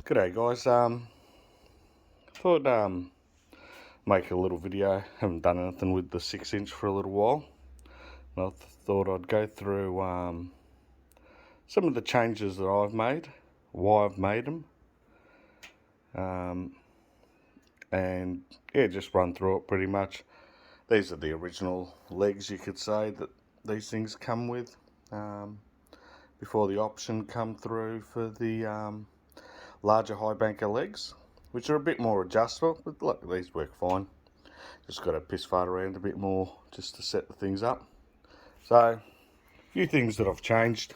G'day guys, thought make a little video. Haven't done anything with the 6-inch for a little while. And I thought I'd go through some of the changes that I've made, why I've made them, and yeah, just run through it pretty much. These are the original legs, you could say, that these things come with before the option come through for the larger Highbanker legs, which are a bit more adjustable, but look, these work fine. Just got to piss fart around a bit more just to set the things up. So, a few things that I've changed.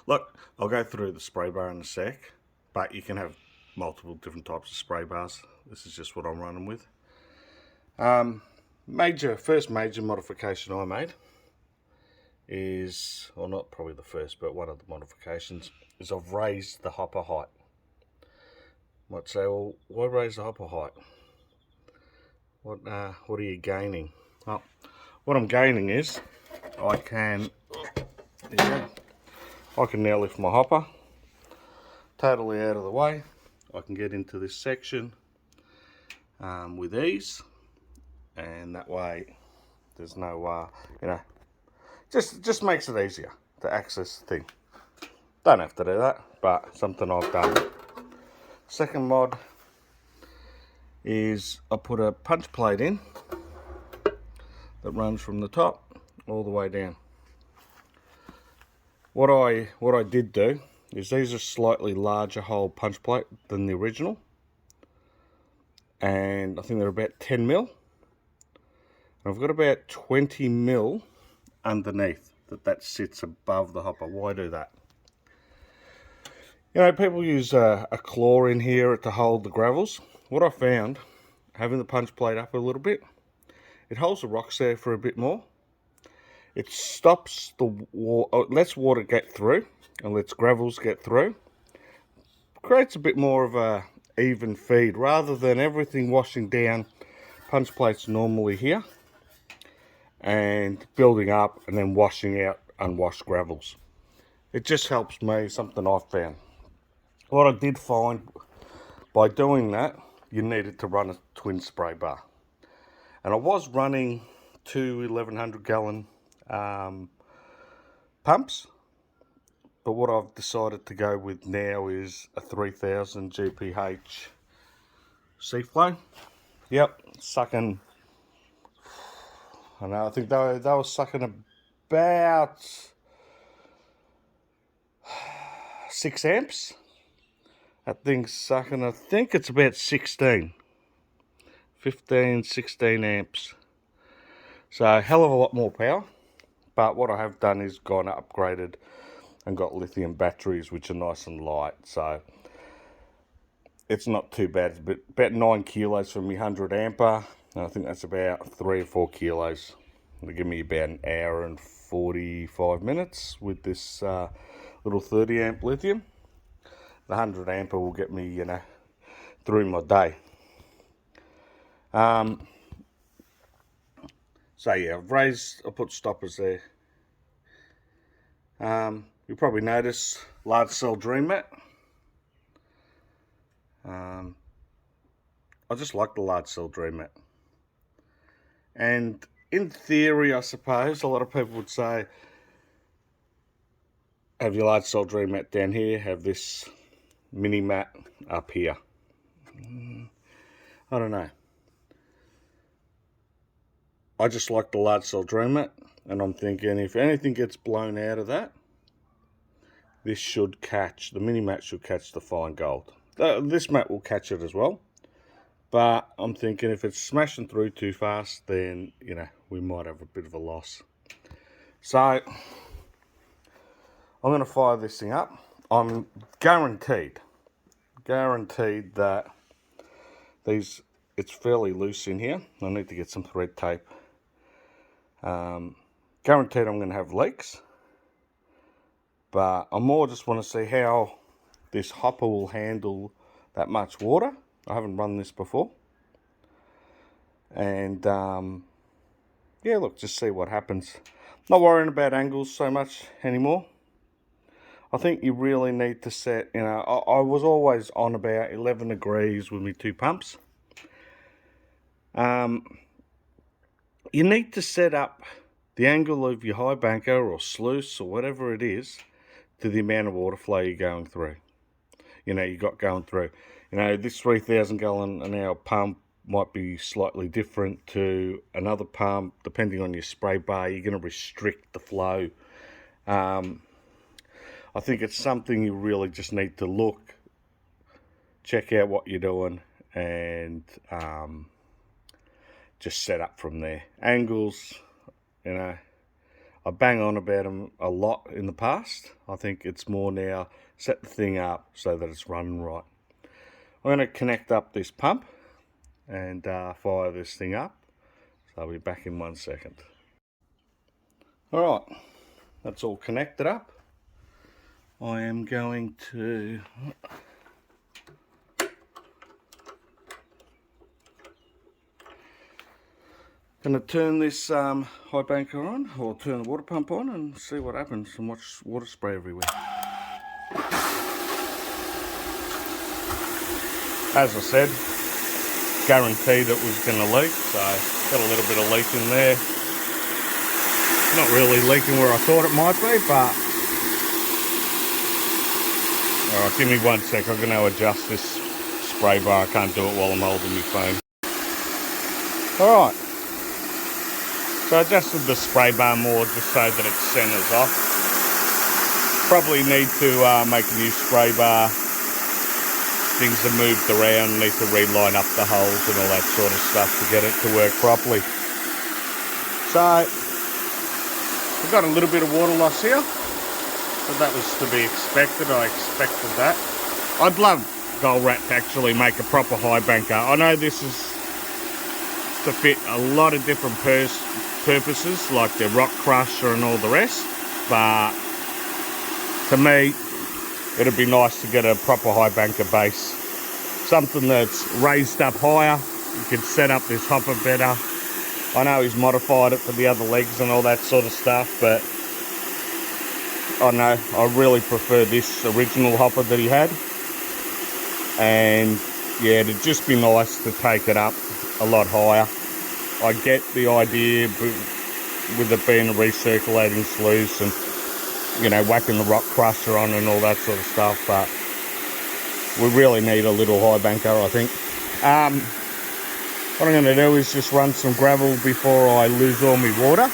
Look, I'll go through the spray bar in a sec, but you can have multiple different types of spray bars. This is just what I'm running with. First major modification I made is, or not probably the first, but one of the modifications is I've raised the hopper height. You might say, well, why raise the hopper height? What are you gaining? Well, what I'm gaining is I can now lift my hopper totally out of the way. I can get into this section with ease, and that way there's no just makes it easier to access the thing. Don't have to do that, but something I've done. Second mod is I put a punch plate in that runs from the top all the way down. What I did do is these are slightly larger hole punch plate than the original, and I think they're about 10 mil. And I've got about 20 mil underneath that sits above the hopper. Why do that? You know, people use a claw in here to hold the gravels. What I found, having the punch plate up a little bit, it holds the rocks there for a bit more. It stops the water, lets water get through and lets gravels get through. Creates a bit more of a even feed rather than everything washing down punch plates normally here and building up and then washing out unwashed gravels. It just helps me, something I've found. What I did find by doing that, you needed to run a twin spray bar. And I was running two 1100 gallon pumps, but what I've decided to go with now is a 3000 GPH sea flow. Yep, sucking, I think they were sucking about 6 amps. That thing's sucking, I think it's about 15, 16 amps. So a hell of a lot more power. But what I have done is gone upgraded and got lithium batteries, which are nice and light. So it's not too bad. It's about 9 kilos for me 100 ampere. And I think that's about 3 or 4 kilos. It'll give me about an hour and 45 minutes with this little 30 amp lithium. The 100 ampere will get me, through my day. So yeah, I put stoppers there. You'll probably notice large cell dream mat. I just like the large cell dream mat. And in theory, I suppose, a lot of people would say, have your large cell dream mat down here, have this mini mat up here. I don't know. I just like the large cell dream mat, and I'm thinking if anything gets blown out of that, this should catch, the mini mat should catch the fine gold. This mat will catch it as well, but I'm thinking if it's smashing through too fast, then, we might have a bit of a loss. So, I'm going to fire this thing up. I'm guaranteed that it's fairly loose in here. I need to get some thread tape. Guaranteed I'm going to have leaks, but I more just want to see how this hopper will handle that much water. I haven't run this before, and yeah, look, just see what happens. Not worrying about angles so much anymore. I think you really need to set, you know, I was always on about 11 degrees with my 2 pumps. You need to set up the angle of your high banker or sluice or whatever it is to the amount of water flow you're going through. You know, you got going through. You know, this 3,000 gallon an hour pump might be slightly different to another pump. Depending on your spray bar, you're going to restrict the flow. I think it's something you really just need to look, check out what you're doing, and just set up from there. Angles, you know, I bang on about them a lot in the past. I think it's more now, set the thing up so that it's running right. I'm going to connect up this pump and fire this thing up. So I'll be back in 1 second. Alright, that's all connected up. I am going to turn this Highbanker on, or turn the water pump on, and see what happens and watch water spray everywhere. As I said, guaranteed it was going to leak, so got a little bit of leak in there. Not really leaking where I thought it might be, but alright, give me 1 sec. I'm going to adjust this spray bar. I can't do it while I'm holding my phone. Alright, so I adjusted the spray bar more just so that it centres off. Probably need to make a new spray bar. Things have moved around, need to reline up the holes and all that sort of stuff to get it to work properly. So, we've got a little bit of water loss here. But that was to be expected. I expected that. I'd love Gold Rat to actually make a proper Highbanker. I know this is to fit a lot of different purposes, like the rock crusher and all the rest, but to me it'd be nice to get a proper Highbanker base, something that's raised up higher. You could set up this hopper better. I know he's modified it for the other legs and all that sort of stuff, but I know I really prefer this original hopper that he had. And yeah, it'd just be nice to take it up a lot higher. I get the idea with it being a recirculating sluice and, you know, whacking the rock crusher on and all that sort of stuff, but we really need a little Highbanker, I think. What I'm going to do is just run some gravel before I lose all my water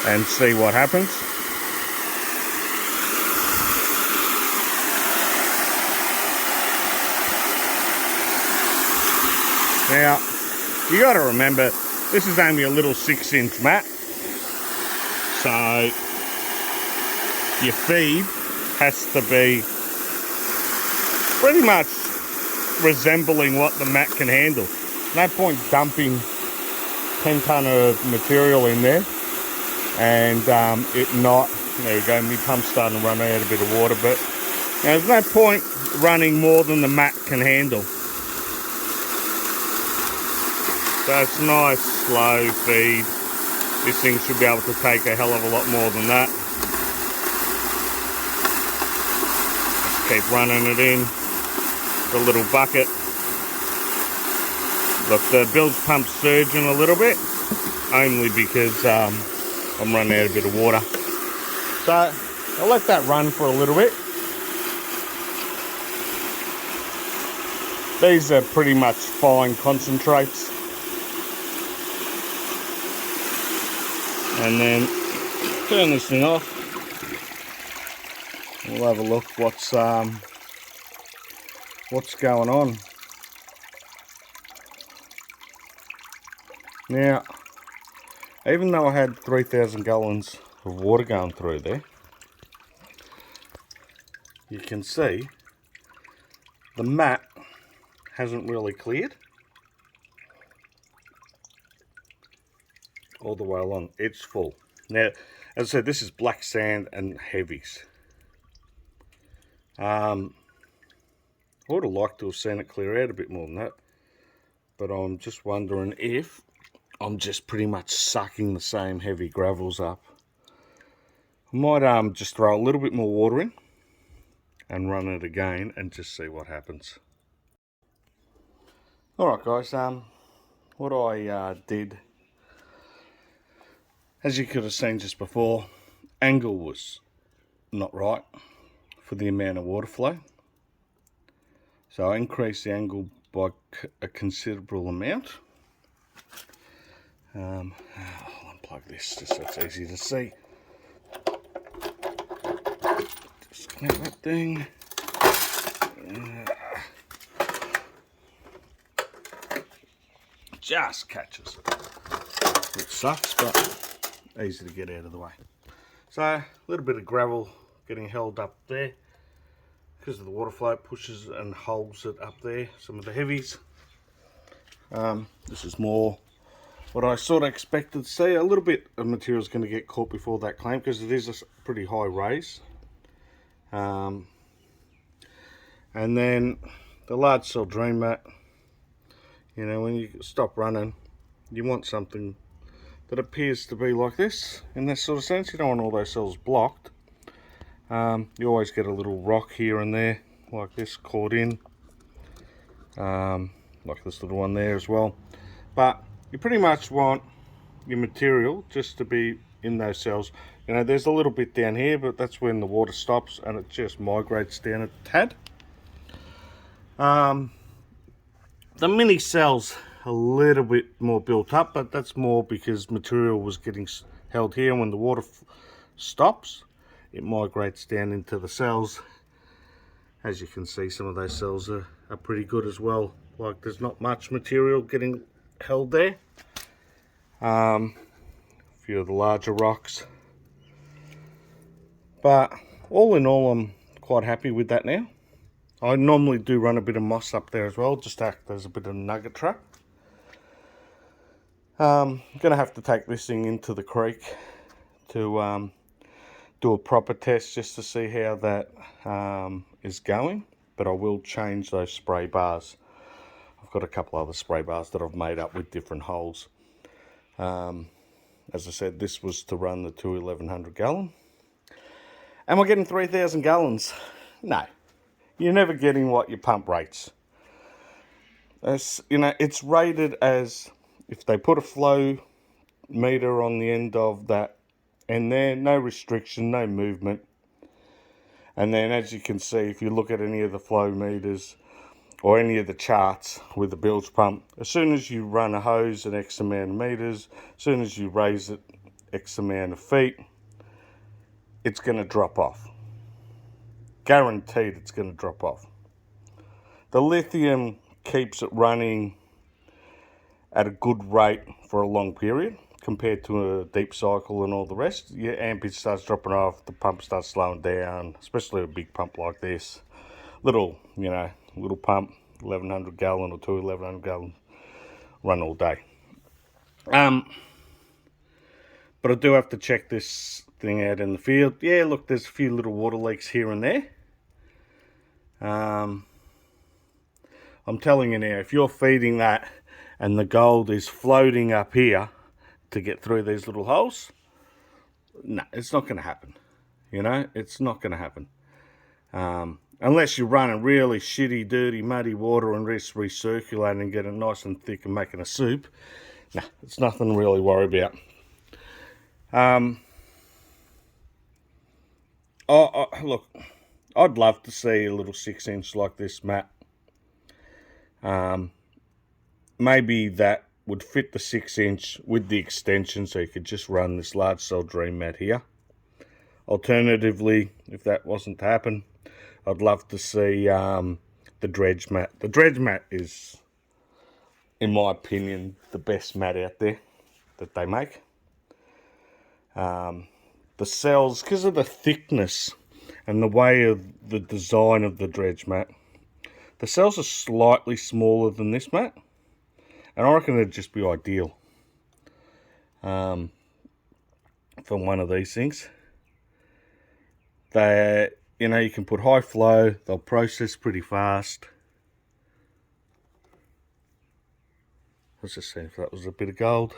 and see what happens. Now, you got to remember, this is only a little 6-inch mat, so your feed has to be pretty much resembling what the mat can handle. No point dumping 10 tonne of material in there and it not, there we go, my pump's starting to run out a bit of water, but you know, there's no point running more than the mat can handle. So it's nice, slow feed. This thing should be able to take a hell of a lot more than that. Just keep running it in. The little bucket. Look, the bilge pump's surging a little bit, only because I'm running out a bit of water. So I'll let that run for a little bit. These are pretty much fine concentrates. And then turn this thing off. We'll have a look what's going on. Now, even though I had 3,000 gallons of water going through there, you can see the mat hasn't really cleared all the way along. It's full. Now, as I said, this is black sand and heavies. I would have liked to have seen it clear out a bit more than that, but I'm just wondering if I'm just pretty much sucking the same heavy gravels up I might just throw a little bit more water in and run it again and just see what happens. Alright guys, what I did, as you could have seen just before, angle was not right for the amount of water flow. So I increased the angle by a considerable amount. I'll unplug this just so it's easy to see. Disconnect that thing. Just catches. It sucks, but easy to get out of the way. So a little bit of gravel getting held up there because of the water flow. It pushes and holds it up there. Some of the heavies. This is more what I sort of expected to see. A little bit of material is going to get caught before that clamp because it is a pretty high raise. And then the large cell dream mat, you know, when you stop running, you want something that appears to be like this, in this sort of sense. You don't want all those cells blocked. You always get a little rock here and there, like this, caught in. Like this little one there as well. But you pretty much want your material just to be in those cells. You know, there's a little bit down here, but that's when the water stops and it just migrates down a tad. The mini cells a little bit more built up, but that's more because material was getting held here. When the water stops, it migrates down into the cells. As you can see, some of those cells are pretty good as well. Like, there's not much material getting held there. A few of the larger rocks, but all in all, I'm quite happy with that now. I normally do run a bit of moss up there as well, just to act as a bit of a nugget trap. I'm gonna have to take this thing into the creek to do a proper test just to see how that is going. But I will change those spray bars. I've got a couple other spray bars that I've made up with different holes. As I said, this was to run the two 1100 gallon. Am I getting 3,000 gallons? No, you're never getting what your pump rates. As you know, it's rated as, if they put a flow meter on the end of that, and there, no restriction, no movement. And then, as you can see, if you look at any of the flow meters or any of the charts with the bilge pump, as soon as you run a hose an X amount of meters, as soon as you raise it X amount of feet, it's going to drop off. Guaranteed it's going to drop off. The lithium keeps it running at a good rate for a long period compared to a deep cycle and all the rest. Your ampage starts dropping off, the pump starts slowing down, especially a big pump like this. Little, you know, little pump, 1100 gallon or two 1100 gallon, run all day. But I do have to check this thing out in the field. Yeah, look, there's a few little water leaks here and there. I'm telling you now, if you're feeding that and the gold is floating up here to get through these little holes, no, it's not going to happen. You know, it's not going to happen. Unless you're running really shitty, dirty, muddy water and just recirculating and getting it nice and thick and making a soup. No, it's nothing to really worry about. Look, I'd love to see a little 6-inch like this mat. Maybe that would fit the 6-inch with the extension, so you could just run this large cell dream mat here. Alternatively, if that wasn't to happen, I'd love to see the dredge mat. The dredge mat is, in my opinion, the best mat out there that they make. The cells, because of the thickness and the way of the design of the dredge mat, the cells are slightly smaller than this mat, and I reckon it'd just be ideal for one of these things. They, you know, you can put high flow, they'll process pretty fast. Let's just see if that was a bit of gold.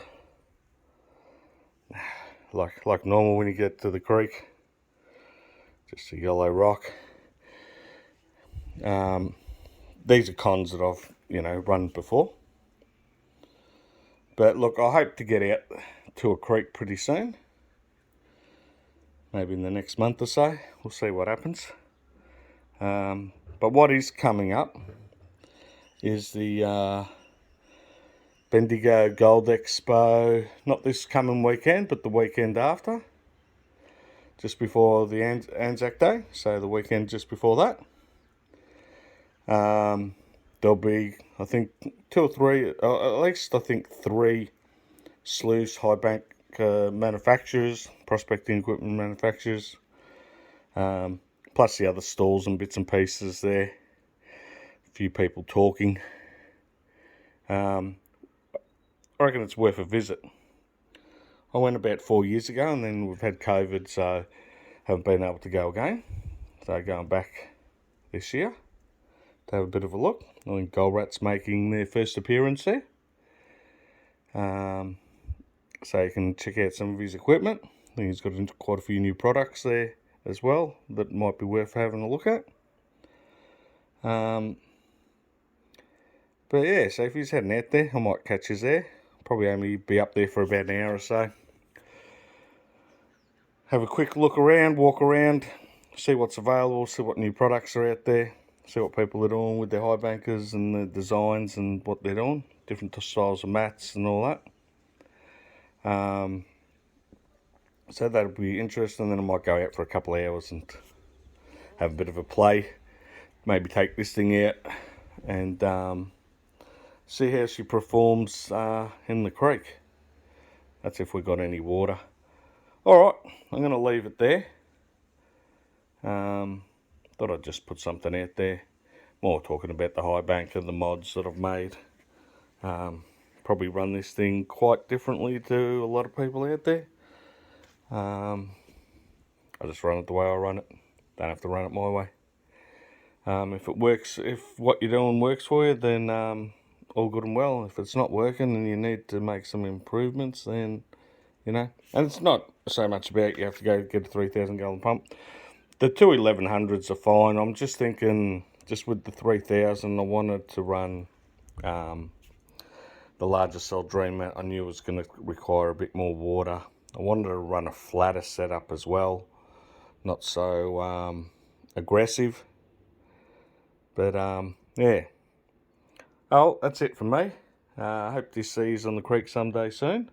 Like normal when you get to the creek. Just a yellow rock. These are cons that I've, run before. But look, I hope to get out to a creek pretty soon. Maybe in the next month or so. We'll see what happens. But what is coming up is the Bendigo Gold Expo. Not this coming weekend, but the weekend after. Just before the Anzac Day. So the weekend just before that. There'll be, I think, 2 or 3, at least I think 3 sluice highbank manufacturers, prospecting equipment manufacturers, plus the other stalls and bits and pieces there. A few people talking. I reckon it's worth a visit. I went about 4 years ago, and then we've had COVID, so haven't been able to go again. So going back this year to have a bit of a look. I think Gold Rat's making their first appearance there. So you can check out some of his equipment. I think he's got quite a few new products there as well that might be worth having a look at. But yeah, so if he's heading out there, I might catch us there. Probably only be up there for about an hour or so. Have a quick look around, walk around, see what's available, see what new products are out there, see what people are doing with their high bankers and the designs and what they're doing, different styles of mats and all that. So that'll be interesting. Then I might go out for a couple of hours and have a bit of a play, maybe take this thing out and see how she performs in the creek. That's if we got any water. Alright, I'm going to leave it there. Thought I'd just put something out there. More talking about the high bank and the mods that I've made. Probably run this thing quite differently to a lot of people out there. I just run it the way I run it. Don't have to run it my way. If it works, if what you're doing works for you, then all good and well. If it's not working and you need to make some improvements, then and it's not so much about you have to go get a 3,000 gallon pump. The 2 1100s are fine. I'm just thinking, just with the 3,000, I wanted to run the larger cell drain mat. I knew it was going to require a bit more water. I wanted to run a flatter setup as well, not so aggressive. But yeah. Oh, that's it from me. I hope to see you on the creek someday soon.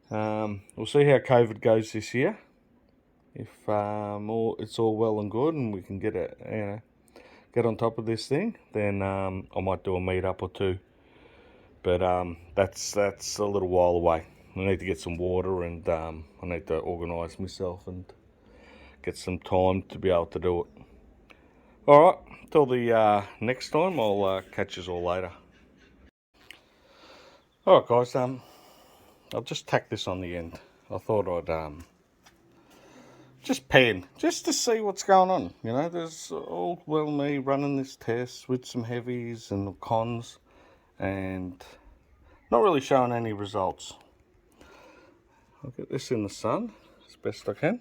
We'll see how COVID goes this year. If it's all well and good and we can get get on top of this thing, then I might do a meet-up or two. But that's a little while away. I need to get some water and I need to organise myself and get some time to be able to do it. Alright, till the next time, I'll catch you all later. Alright guys, I'll just tack this on the end. I thought I'd just pan, just to see what's going on. There's all well me running this test with some heavies and the cons and not really showing any results. I'll get this in the sun as best I can.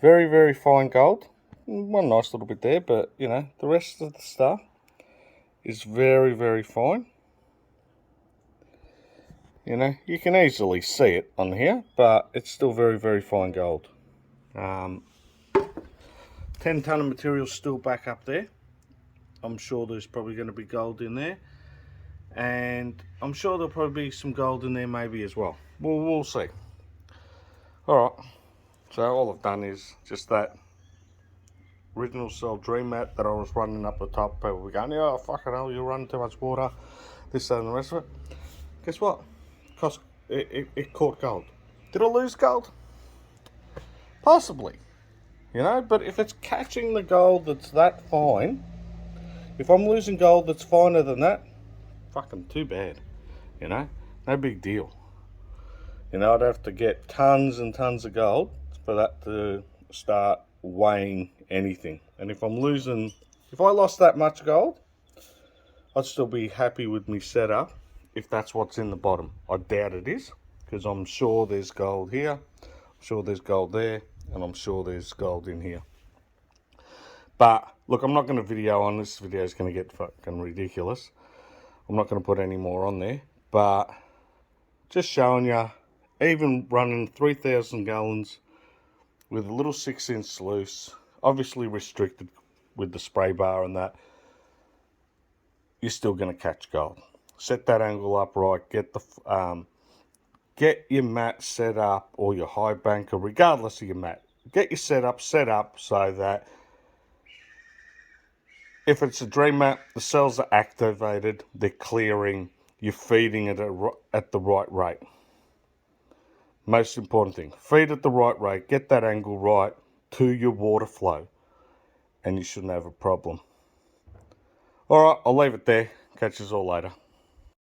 Very, very fine gold. One nice little bit there, but the rest of the stuff is very, very fine. You can easily see it on here, but it's still very, very fine gold. 10 tonne of material still back up there. I'm sure there's probably going to be gold in there. And I'm sure there'll probably be some gold in there maybe as well. We'll see. Alright, so all I've done is just that original cell dream mat that I was running up the top. People were going, oh fucking hell, you're running too much water, this, that and the rest of it. Guess what? It caught gold. Did I lose gold? Possibly. But if it's catching the gold that's that fine, if I'm losing gold that's finer than that, fucking too bad. No big deal. I'd have to get tons and tons of gold for that to start weighing anything. And if I lost that much gold, I'd still be happy with me setup if that's what's in the bottom. I doubt it is, because I'm sure there's gold here, I'm sure there's gold there, and I'm sure there's gold in here. But look, I'm not going to video on this. Video is going to get fucking ridiculous. I'm not going to put any more on there, but just showing you, even running 3,000 gallons with a little 6-inch sluice, obviously restricted with the spray bar and that, you're still going to catch gold. Set that angle up right, get your mat set up, or your Highbanker, regardless of your mat. Get your setup set up so that if it's a dream mat, the cells are activated, they're clearing, you're feeding it at the right rate. Most important thing, feed at the right rate, get that angle right to your water flow, and you shouldn't have a problem. Alright, I'll leave it there. Catch you all later.